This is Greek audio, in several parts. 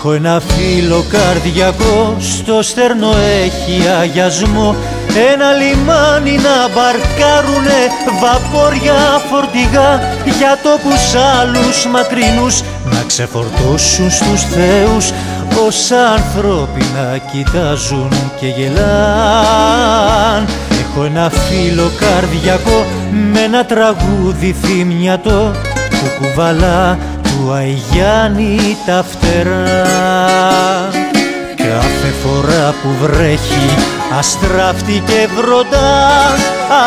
Έχω ένα φίλο καρδιακό, στο στέρνο έχει αγιασμό. Ένα λιμάνι να μπαρκάρουνε βαπόρια φορτηγά, για τόπους άλλους μακρινούς να ξεφορτώσουν στους θεούς. Όσα ανθρώπινα κοιτάζουν και γελάν. Έχω ένα φίλο καρδιακό με ένα τραγούδι θυμιατό που κουβαλά του Αϊγιάννη τα φτερά. Κάθε φορά που βρέχει αστράφτη και βροντά,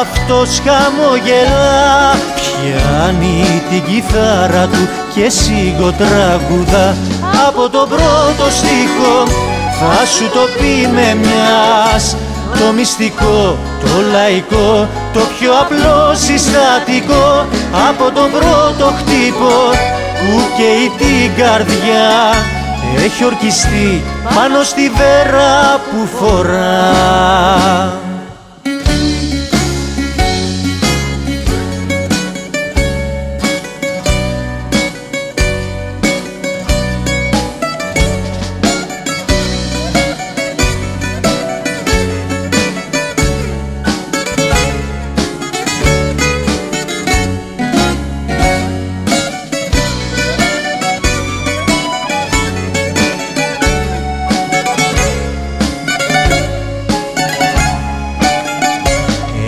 αυτός χαμογελά, πιάνει την κιθάρα του και σιγοτραγουδά. Από τον πρώτο στίχο θα σου το πει με μιας, το μυστικό, το λαϊκό, το πιο απλό συστατικό. Από τον πρώτο χτύπο που καίει την καρδιά, έχει ορκιστεί πάνω στη βέρα που φορά.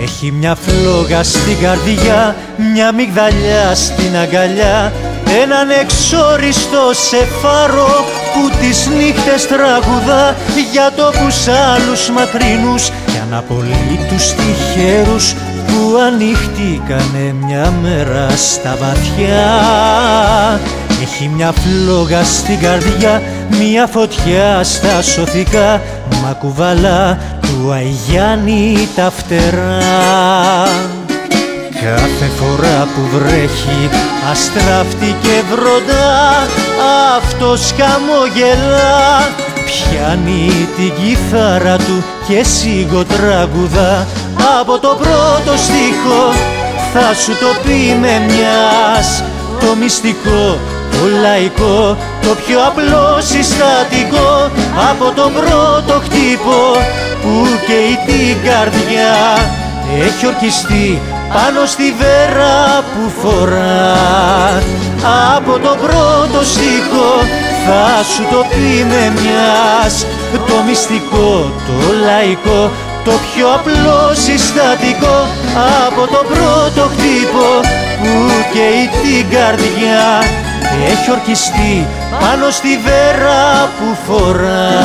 Έχει μια φλόγα στην καρδιά, μια μυγδαλιά στην αγκαλιά, έναν εξόριστο σε φάρο που τις νύχτες τραγουδά, για τόπους άλλους μακρινούς και αναπολύτους τυχαίρους που ανοίχτηκανε μια μέρα στα βαθιά. Έχει μια φλόγα στην καρδιά, μια φωτιά στα σωθικά, μα κουβαλά του Αϊγιάννη τα φτερά. Κάθε φορά που βρέχει αστράφτη και βροντά, αυτός χαμογελά, πιάνει την κιθάρα του και σιγοτραγουδά. Από το πρώτο στίχο θα σου το πει με μιας, το μυστικό, το λαϊκό, το πιο απλό συστατικό. Από τον πρώτο χτύπο που καίει την καρδιά, έχει ορκιστεί πάνω στη βέρα που φορά. Από τον πρώτο στίχο θα σου το πει με μιας, το μυστικό, το λαϊκό, το πιο απλό συστατικό. Από τον πρώτο χτύπο που καίει την καρδιά, έχει ορκιστεί πάνω στη βέρα που φορά.